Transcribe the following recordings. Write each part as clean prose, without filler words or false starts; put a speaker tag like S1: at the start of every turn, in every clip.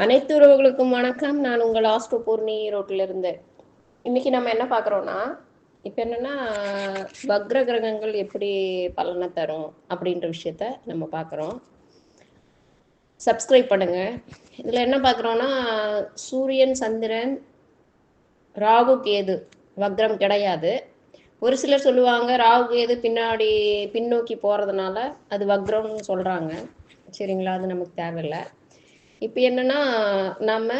S1: அனைத்து உறவுகளுக்கும் வணக்கம். நான் உங்கள் ஆஸ்ட்ரோ பூர்ணி ரோட்டில் இருந்து. இன்னைக்கு நம்ம என்ன பார்க்குறோன்னா, இப்போ என்னென்னா வக்ர கிரகங்கள் எப்படி பலனை தரும் அப்படின்ற விஷயத்த நம்ம பார்க்குறோம். சப்ஸ்கிரைப் பண்ணுங்க. இதில் என்ன பார்க்குறோன்னா, சூரியன், சந்திரன், ராகு, கேது வக்ரம் கிடையாது. ஒரு சிலர் சொல்லுவாங்க ராகு கேது பின்னோக்கி போகிறதுனால அது வக்ரம்னு சொல்கிறாங்க. சரிங்களா, அது நமக்கு தேவையில்லை. இப்போ என்னென்னா, நம்ம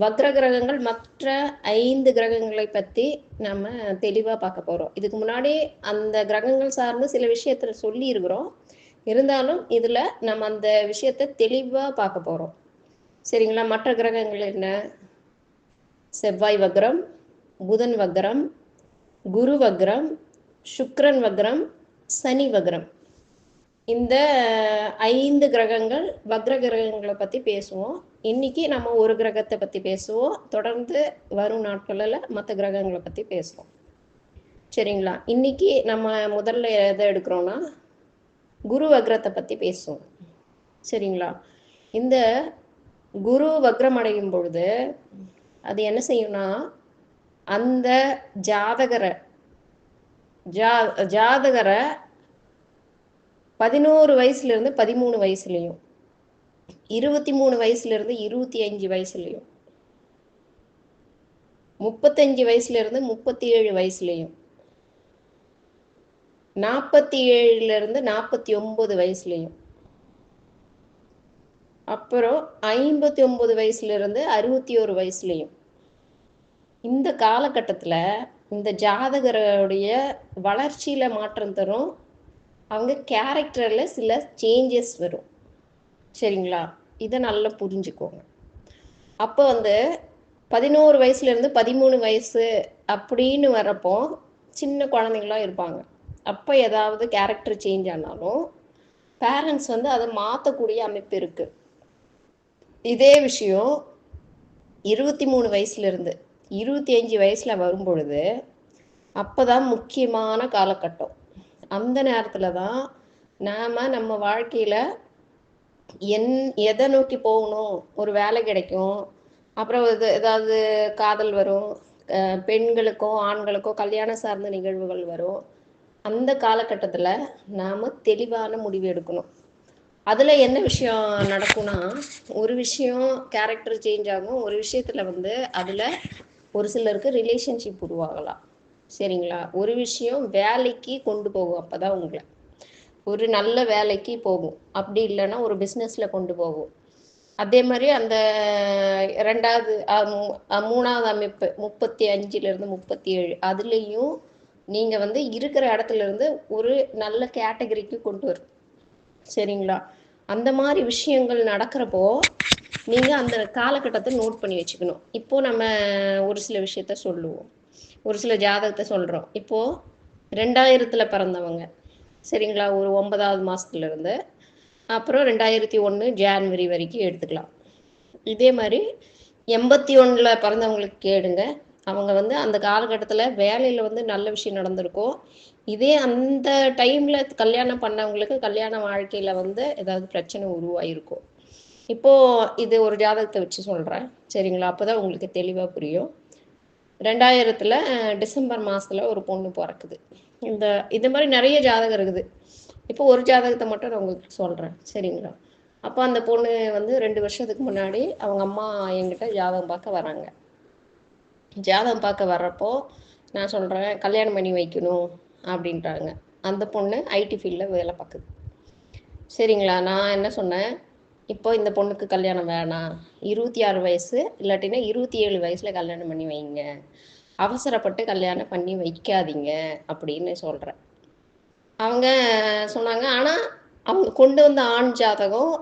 S1: வக்ர கிரகங்கள் மற்ற 5 கிரகங்களை பற்றி நம்ம தெளிவாக பார்க்க போகிறோம். இதுக்கு முன்னாடி அந்த கிரகங்கள் சார்ந்து சில விஷயத்த சொல்லியிருக்கிறோம். இருந்தாலும் இதில் நம்ம அந்த விஷயத்தை தெளிவாக பார்க்க போகிறோம். சரிங்களா. மற்ற கிரகங்கள் என்ன? செவ்வாய் வக்ரம், புதன் வக்ரம், குரு வக்ரம், சுக்கிரன் வக்ரம், சனி வக்ரம். இந்த 5 கிரகங்கள் வக்ர கிரகங்களை பற்றி பேசுவோம். இன்னைக்கு நம்ம ஒரு கிரகத்தை பற்றி பேசுவோம். தொடர்ந்து வரும் நாட்களில் மற்ற கிரகங்களை பற்றி பேசுவோம். சரிங்களா. இன்னைக்கு நம்ம முதல்ல எதை எடுக்கிறோன்னா, குரு வக்ரத்தை பற்றி பேசுவோம். சரிங்களா. இந்த குரு வக்ரம் அடையும் பொழுது அது என்ன செய்யும்னா, அந்த ஜாதகரை 11 வயசுலேருந்து 13 வயசுலையும், 23 வயசுலேருந்து 25 வயசுலையும், 35 வயசுலேருந்து 37 வயசுலையும், 47லேருந்து 49 வயசுலையும், அப்புறம் 59 வயசுலேருந்து 61 வயசுலையும், இந்த காலகட்டத்தில் இந்த ஜாதகருடைய வளர்ச்சியில் மாற்றம் தரும். அவங்க கேரக்டரில் சில சேஞ்சஸ் வரும். சரிங்களா. இதை நல்லா புரிஞ்சுக்கோங்க. அப்போ 11 வயசுலேருந்து 13 வயசு அப்படின்னு வரப்போ சின்ன குழந்தைங்களாம் இருப்பாங்க. அப்போ ஏதாவது கேரக்டர் சேஞ்ச் ஆனாலும் பேரண்ட்ஸ் அதை மாற்றக்கூடிய அமைப்பு இருக்குது. இதே விஷயம் 23 வயசுலேருந்து 25 வயசில் வரும் பொழுது அப்போ தான் முக்கியமான காலகட்டம். அந்த நேரத்தில் தான் நாம் நம்ம வாழ்க்கையில் எதை நோக்கி போகணும், ஒரு வேலை கிடைக்கும், அப்புறம் ஏதாவது காதல் வரும், பெண்களுக்கோ ஆண்களுக்கோ கல்யாணம் சார்ந்த நிகழ்வுகள் வரும். அந்த காலகட்டத்தில் நாம் தெளிவான முடிவு எடுக்கணும். அதில் என்ன விஷயம் நடக்கும்னா, ஒரு விஷயம் கேரக்டர் சேஞ்ச் ஆகும். ஒரு விஷயத்தில் அதில் ஒரு சிலருக்கு ரிலேஷன்ஷிப் உருவாகலாம். சரிங்களா. ஒரு விஷயம் வேலைக்கு கொண்டு போகும். அப்போ தான் உங்களை ஒரு நல்ல வேலைக்கு போகும். அப்படி இல்லைன்னா ஒரு பிஸ்னஸில் கொண்டு போகும். அதே மாதிரி அந்த 2வது 3வது அமைப்பு 35லேருந்து 37 அதுலேயும் நீங்கள் இருக்கிற இடத்துலேருந்து ஒரு நல்ல கேட்டகரிக்கு கொண்டு வரும். சரிங்களா. அந்த மாதிரி விஷயங்கள் நடக்கிறப்போ நீங்கள் அந்த காலகட்டத்தை நோட் பண்ணி வச்சுக்கணும். இப்போது நம்ம ஒரு சில விஷயத்த சொல்லுவோம், ஒரு சில ஜாதகத்தை சொல்கிறோம். இப்போது 2000 பிறந்தவங்க, சரிங்களா, ஒரு 9வது மாதத்துலேருந்து அப்புறம் 2001 ஜான்வரி வரைக்கும் எடுத்துக்கலாம். இதே மாதிரி 81 பிறந்தவங்களுக்கு கேடுங்க. அவங்க அந்த காலகட்டத்தில் வேலையில் நல்ல விஷயம் நடந்திருக்கும். இதே அந்த டைமில் கல்யாணம் பண்ணவங்களுக்கு கல்யாண வாழ்க்கையில் ஏதாவது பிரச்சனை உருவாயிருக்கும். இப்போது இது ஒரு ஜாதகத்தை வச்சு சொல்கிறேன். சரிங்களா. அப்போ தான் உங்களுக்கு தெளிவாக புரியும். 2000 டிசம்பர் மாதத்தில் ஒரு பொண்ணு பிறக்குது. இது மாதிரி நிறைய ஜாதகம் இருக்குது. இப்போ ஒரு ஜாதகத்தை மட்டும் நான் உங்களுக்கு சொல்கிறேன். சரிங்களா. அப்போ அந்த பொண்ணு 2 வருஷத்துக்கு முன்னாடி அவங்க அம்மா என்கிட்ட ஜாதகம் பார்க்க வராங்க. ஜாதகம் பார்க்க வர்றப்போ நான் சொல்கிறேன், கல்யாணம் பண்ணி வைக்கணும் அப்படின்றாங்க. அந்த பொண்ணு ஐடி ஃபீல்டில் வேலை பார்க்குது. சரிங்களா. நான் என்ன சொன்னேன், இப்போ இந்த பொண்ணுக்கு கல்யாணம் வேணாம், 26 வயசு இல்லாட்டினா 27 வயசில் கல்யாணம் பண்ணி வைங்க, அவசரப்பட்டு கல்யாணம் பண்ணி வைக்காதீங்க அப்படின்னு சொல்கிறேன். அவங்க சொன்னாங்க, ஆனால் அவங்க கொண்டு வந்த ஆண் ஜாதகம்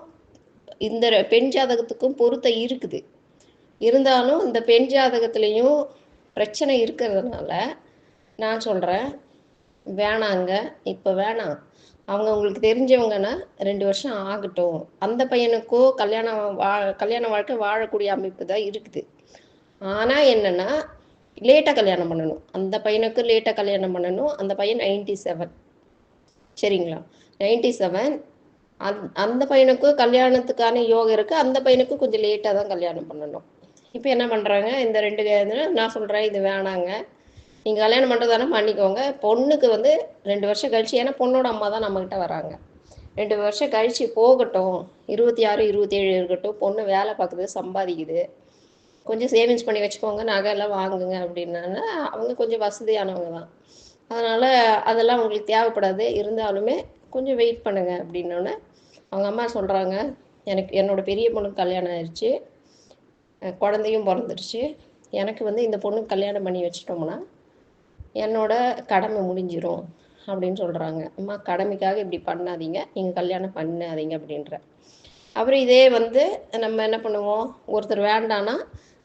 S1: இந்த பெண் ஜாதகத்துக்கும் பொருத்தம் இருக்குது. இருந்தாலும் இந்த பெண் ஜாதகத்துலேயும் பிரச்சனை இருக்கிறதுனால நான் சொல்கிறேன், வேணாங்க, இப்போ வேணாம். அவங்க உங்களுக்கு தெரிஞ்சவங்கன்னா 2 வருஷம் ஆகட்டும். அந்த பையனுக்கோ கல்யாண வாழ்க்கை வாழக்கூடிய அமைப்பு தான் இருக்குது. ஆனால் என்னென்னா லேட்டாக கல்யாணம் பண்ணணும். அந்த பையனுக்கு லேட்டாக கல்யாணம் பண்ணணும். அந்த பையன் 97. சரிங்களா. 97 அந்த பையனுக்கும் கல்யாணத்துக்கான யோகம் இருக்குது. அந்த பையனுக்கும் கொஞ்சம் லேட்டாக தான் கல்யாணம் பண்ணணும். இப்போ என்ன பண்ணுறாங்க, இந்த 2 நான் சொல்கிறேன் இது வேணாங்க, நீங்கள் கல்யாணம் பண்ணுறதானே பண்ணிக்கோங்க. பொண்ணுக்கு வந்து 2 வருஷம் கழிச்சு, ஏன்னா பொண்ணோட அம்மா தான் நம்மக்கிட்ட வராங்க. 2 வருஷம் கழிச்சு போகட்டும், 26 27 இருக்கட்டும், பொண்ணு வேலை பார்க்குது, சம்பாதிக்குது, கொஞ்சம் சேவிங்ஸ் பண்ணி வச்சுக்கோங்க, நகை எல்லாம் வாங்குங்க அப்படின்னாங்க. அவங்க கொஞ்சம் வசதியானவங்க தான், அதனால் அதெல்லாம் உங்களுக்கு தேவைப்படாது, இருந்தாலுமே கொஞ்சம் வெயிட் பண்ணுங்க அப்படின்னோடனே அவங்க அம்மா சொல்கிறாங்க, எனக்கு என்னோட பெரிய பொண்ணுக்கு கல்யாணம் ஆயிடுச்சு, குழந்தையும் பிறந்துருச்சு, எனக்கு வந்து இந்த பொண்ணுக்கு கல்யாணம் பண்ணி வச்சிட்டோம்னா என்னோட கடமை முடிஞ்சிரும் அப்படின்னு சொல்கிறாங்க. அம்மா கடமைக்காக இப்படி பண்ணாதீங்க, நீங்கள் கல்யாணம் பண்ணாதீங்க அப்படின்ற. அப்புறம் இதே வந்து நம்ம என்ன பண்ணுவோம், ஒருத்தர் வேண்டான்னா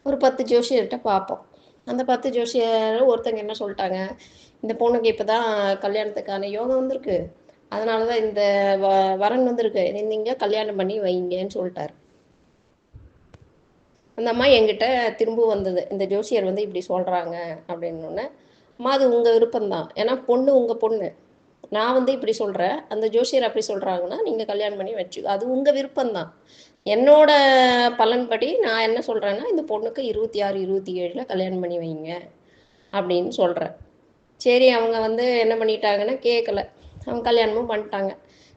S1: ஒரு 10 ஜோசியர்கிட்ட பார்ப்போம். அந்த 10 ஜோசியர் ஒருத்தங்க என்ன சொல்லிட்டாங்க, இந்த பொண்ணுக்கு இப்போ தான் கல்யாணத்துக்கான யோகம் வந்திருக்கு, அதனால தான் இந்த வரன் வந்திருக்கு, நீங்கள் கல்யாணம் பண்ணி வைங்கன்னு சொல்லிட்டாரு. அந்த அம்மா என்கிட்ட திரும்ப வந்தது, இந்த ஜோசியர் வந்து இப்படி சொல்கிறாங்க அப்படின்னோடனே, அம்மா அது உங்கள் விருப்பம்தான், ஏன்னா பொண்ணு உங்கள் பொண்ணு, நான் வந்து இப்படி சொல்கிறேன், அந்த ஜோசியர் அப்படி சொல்கிறாங்கன்னா நீங்கள் கல்யாணம் பண்ணி வச்சு, அது உங்கள் விருப்பம்தான். என்னோட பலன்படி நான் என்ன சொல்கிறேன்னா, இந்த பொண்ணுக்கு 26 27 கல்யாணம் பண்ணி வைங்க அப்படின்னு சொல்கிறேன். சரி, அவங்க வந்து என்ன பண்ணிட்டாங்கன்னா கேட்கல, அவங்க கல்யாணமும் பண்ணிட்டாங்க.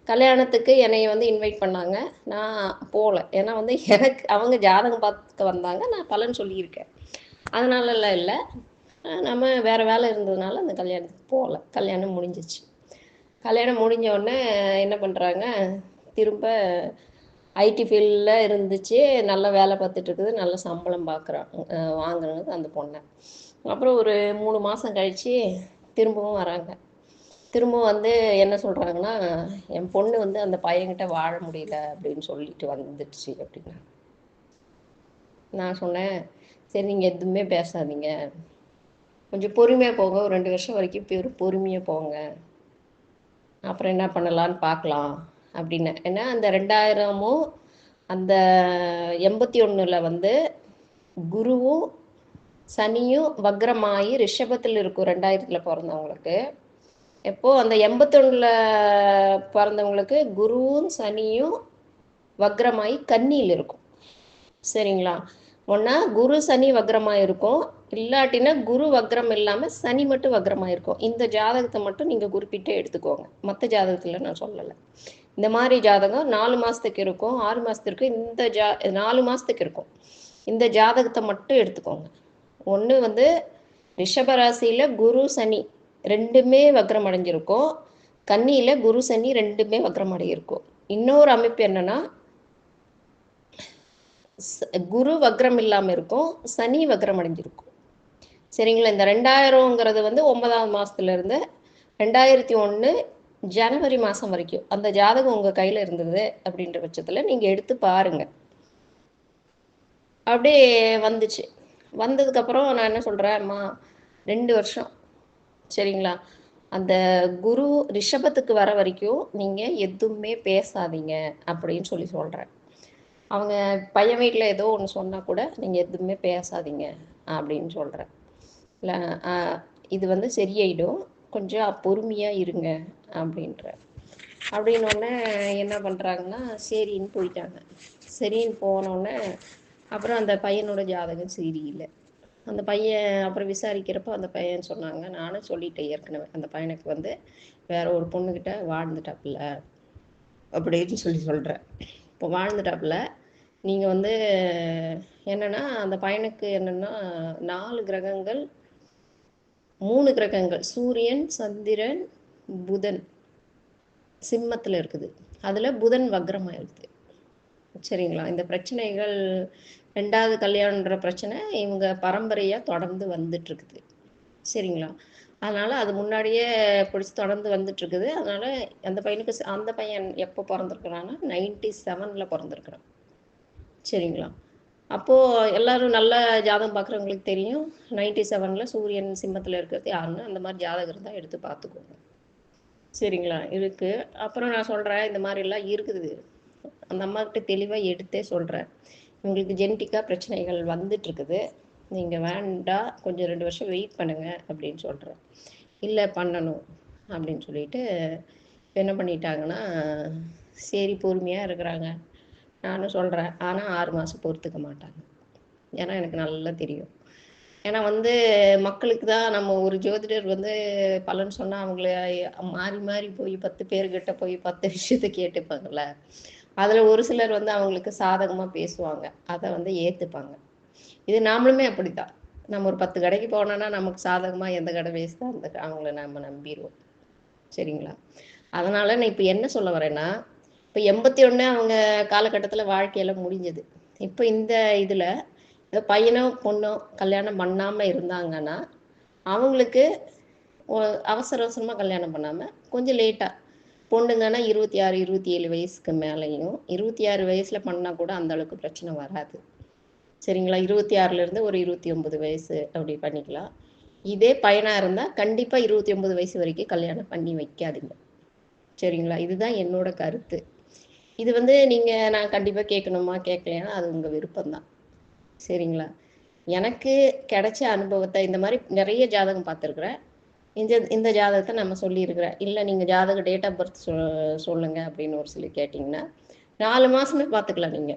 S1: கல்யாணத்துக்கு என்னைய வந்து இன்வைட் பண்ணாங்க, நான் போகல. ஏன்னா வந்து எனக்கு அவங்க ஜாதகம் பார்க்க வந்தாங்க, நான் பலன் சொல்லியிருக்கேன், அதனாலலாம் இல்லை. நம்ம வேறு வேலை இருந்ததுனால அந்த கல்யாணத்துக்கு போகல. கல்யாணம் முடிஞ்சிச்சு. கல்யாணம் முடிஞ்ச உடனே என்ன பண்ணுறாங்க, திரும்ப ஐடி ஃபீல்டில் இருந்துச்சு, நல்ல வேலை பார்த்துட்ருக்குது, நல்ல சம்பளம் வாங்குறது அந்த பொண்ணை. அப்புறம் ஒரு 3 மாதம் கழித்து திரும்பவும் வராங்க. திரும்பவும் வந்து என்ன சொல்கிறாங்கன்னா, என் பொண்ணு வந்து அந்த பையன்கிட்ட வாழ முடியல அப்படின்னு சொல்லிட்டு வந்துடுச்சு அப்படின்னா. நான் சொன்னேன், சரி நீங்கள் எதுவுமே பேசாதீங்க, கொஞ்சம் பொறுமையாக போங்க, ஒரு 2 வருஷம் வரைக்கும் பொறுமையாக போங்க, அப்புறம் என்ன பண்ணலான்னு பார்க்கலாம் அப்படின்னு. ஏன்னா அந்த 2000மும் அந்த 81ல் வந்து குருவும் சனியும் வக்ரமாகி ரிஷபத்தில் இருக்கும் 2000ல் பிறந்தவங்களுக்கு. எப்போது அந்த 81ல் பிறந்தவங்களுக்கு குருவும் சனியும் வக்ரமாகி கன்னியில் இருக்கும். சரிங்களா, ஒன்றா குரு சனி வக்ரமாக இருக்கும், இல்லாட்டினா குரு வக்ரம் இல்லாமல் சனி மட்டும் வக்ரமாக இருக்கும். இந்த ஜாதகத்தை மட்டும் நீங்கள் குறிப்பிட்டே எடுத்துக்கோங்க, மற்ற ஜாதகத்தில் நான் சொல்லலை. இந்த மாதிரி ஜாதகம் 4 மாதத்துக்கு இருக்கும், 6 மாதத்துக்கு, இந்த 4 மாதத்துக்கு இருக்கும். இந்த ஜாதகத்தை மட்டும் எடுத்துக்கோங்க. ஒன்று வந்து ரிஷபராசியில் குரு சனி ரெண்டுமே வக்ரம் அடைஞ்சிருக்கும், கன்னியில் குரு சனி ரெண்டுமே வக்ரம் அடையிருக்கும். இன்னொரு அமைப்பு என்னென்னா, குரு வக்ரம் இல்லாமல் இருக்கும், சனி வக்ரம் அடைஞ்சிருக்கும். சரிங்களா, இந்த 2000ங்கிறது வந்து 9ஆவது மாதத்துலேருந்து 2001 ஜனவரி மாதம் வரைக்கும் அந்த ஜாதகம் உங்கள் கையில் இருந்தது அப்படின்ற பட்சத்தில் நீங்கள் எடுத்து பாருங்கள். அப்படியே வந்துச்சு. வந்ததுக்கப்புறம் நான் என்ன சொல்கிறேன், அம்மா 2 வருஷம் சரிங்களா, அந்த குரு ரிஷபத்துக்கு வர வரைக்கும் நீங்கள் எதுவுமே பேசாதீங்க அப்படின்னு சொல்கிறேன். அவங்க பையன் வீட்டில் ஏதோ ஒன்று சொன்னால் கூட நீங்கள் எதுவுமே பேசாதீங்க அப்படின்னு சொல்கிறேன். இல்லை, இது வந்து சரியாயிடும், கொஞ்சம் பொறுமையாக இருங்க அப்படின்ற. அப்படின்னோடனே என்ன பண்ணுறாங்கன்னா, சரின்னு போயிட்டாங்க. சரின்னு போனோடனே அப்புறம் அந்த பையனோட ஜாதகம் சரியில்லை. அந்த பையன் அப்புறம் விசாரிக்கிறப்போ அந்த பையன் சொன்னாங்க, நானும் சொல்லிட்டேன் ஏற்கனவே, அந்த பையனுக்கு வந்து வேற ஒரு பொண்ணுக்கிட்ட வாழ்ந்துட்டாப்புல அப்படின்னு சொல்கிறேன். இப்போ வாழ்ந்துட்டாப்புல, நீங்கள் வந்து என்னென்னா அந்த பையனுக்கு என்னென்னா 4 கிரகங்கள் 3 கிரகங்கள் சூரியன் சந்திரன் புதன் சிம்மத்தில் இருக்குது, அதில் புதன் வக்ரமாக இருக்குது. சரிங்களா, இந்த பிரச்சனைகள் 2வது கல்யாணன்ற பிரச்சனை இவங்க பரம்பரையாக தொடர்ந்து வந்துட்டுருக்குது. சரிங்களா, அதனால் அது முன்னாடியே பிடிச்சி தொடர்ந்து வந்துட்டுருக்குது. அதனால் அந்த பையனுக்கு அந்த பையன் எப்போ பிறந்திருக்கிறான்னா 97ல் பிறந்திருக்கிறான். சரிங்களா, அப்போது எல்லோரும் நல்ல ஜாதகம் பார்க்குறவங்களுக்கு தெரியும், 97ல் சூரியன் சிம்மத்தில் இருக்கிறது யாருன்னு. அந்த மாதிரி ஜாதகம் இருந்தால் எடுத்து பார்த்துக்கோங்க. சரிங்களா, இருக்குது. அப்புறம் நான் சொல்கிறேன், இந்த மாதிரிலாம் இருக்குது, அந்த அம்மாக்கிட்ட தெளிவாக எடுத்தே சொல்கிறேன், உங்களுக்கு ஜெனட்டிக்காக பிரச்சனைகள் வந்துட்டுருக்குது, நீங்கள் வேண்டாம், கொஞ்சம் 2 வருஷம் வெயிட் பண்ணுங்கள் அப்படின்னு சொல்கிறேன். இல்லை பண்ணணும் அப்படின்னு சொல்லிட்டு என்ன பண்ணிட்டாங்கன்னா, சரி பொறுமையாக இருக்கிறாங்க. நானும் சொல்கிறேன். ஆனால் 6 மாதம் பொறுத்துக்க மாட்டாங்க. ஏன்னா எனக்கு நல்லா தெரியும். ஏன்னா மக்களுக்கு தான் நம்ம ஒரு ஜோதிடர் பலன் சொன்னா அவங்கள மாறி மாறி போய் 10 பேர்கிட்ட போய் 10 விஷயத்த கேட்டுப்பாங்கல்ல. அதுல ஒரு சிலர் அவங்களுக்கு சாதகமா பேசுவாங்க. அத ஏத்துப்பாங்க. இது நாமளுமே அப்படித்தான். நம்ம ஒரு 10 கடைக்கு போனோம்னா, நமக்கு சாதகமா எந்த கடை பேசுதோ அந்த அவங்கள நம்ம நம்பிருவோம். சரிங்களா? அதனால நான் இப்ப என்ன சொல்ல வரேன்னா, இப்ப 81 அவங்க காலகட்டத்துல வாழ்க்கையில முடிஞ்சது. இப்ப இந்த இதுல பையனோ, பொண்ணோ கல்யாணம் பண்ணாம இருந்தாங்கன்னா, அவங்களுக்கு ஒ அவசர அவசரமா கல்யாணம் பண்ணாம, கொஞ்சம் லேட்டா பொண்ணுங்கன்னா 26, 27 வயசுக்கு மேலயும், 26 வயசுல பண்ணா கூட அந்த அளவுக்கு பிரச்சனை வராது. சரிங்களா? 26லேருந்து ஒரு 29 வயசு அப்படி பண்ணிக்கலாம். இதே பையனா இருந்தா கண்டிப்பா 29 வயசு வரைக்கும் கல்யாணம் பண்ணி வைக்காதீங்க. சரிங்களா? இதுதான் என்னோட கருத்து. இது நீங்க நான் கண்டிப்பா கேட்கணுமா? கேட்கலையான்னா அது உங்க விருப்பம் தான். சரிங்களா? எனக்கு கிடைச்ச அனுபவத்த இந்த மாரி நெறைய ஜாதகம் பார்த்துருக்கிறேன். இந்த இந்த ஜாதகத்த நம்ம சொல்லியிருக்கிறேன். இல்ல நீங்க ஜாதக டேட் ஆஃப் பர்த் சொல்லுங்க அப்படின்னு ஒரு சிலர் கேட்டீங்கன்னா, 4 மாசமே பார்த்துக்கலாம் நீங்க.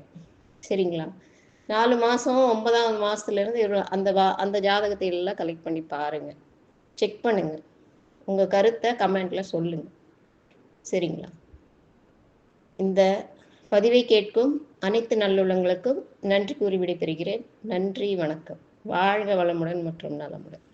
S1: சரிங்களா? 4 மாசம் 9வது மாசத்துலேருந்து அந்த ஜாதகத்தை எல்லாம் கலெக்ட் பண்ணி பாருங்க. செக் பண்ணுங்க. உங்க கருத்த கமெண்ட்ல சொல்லுங்க. சரிங்களா? இந்த பதிவை கேட்கும் அனைத்து நல்லுள்ளங்களுக்கும் நன்றி கூறி விடைபெறுகிறேன். நன்றி, வணக்கம். வாழ்க வளமுடன் மற்றும் நலமுடன்.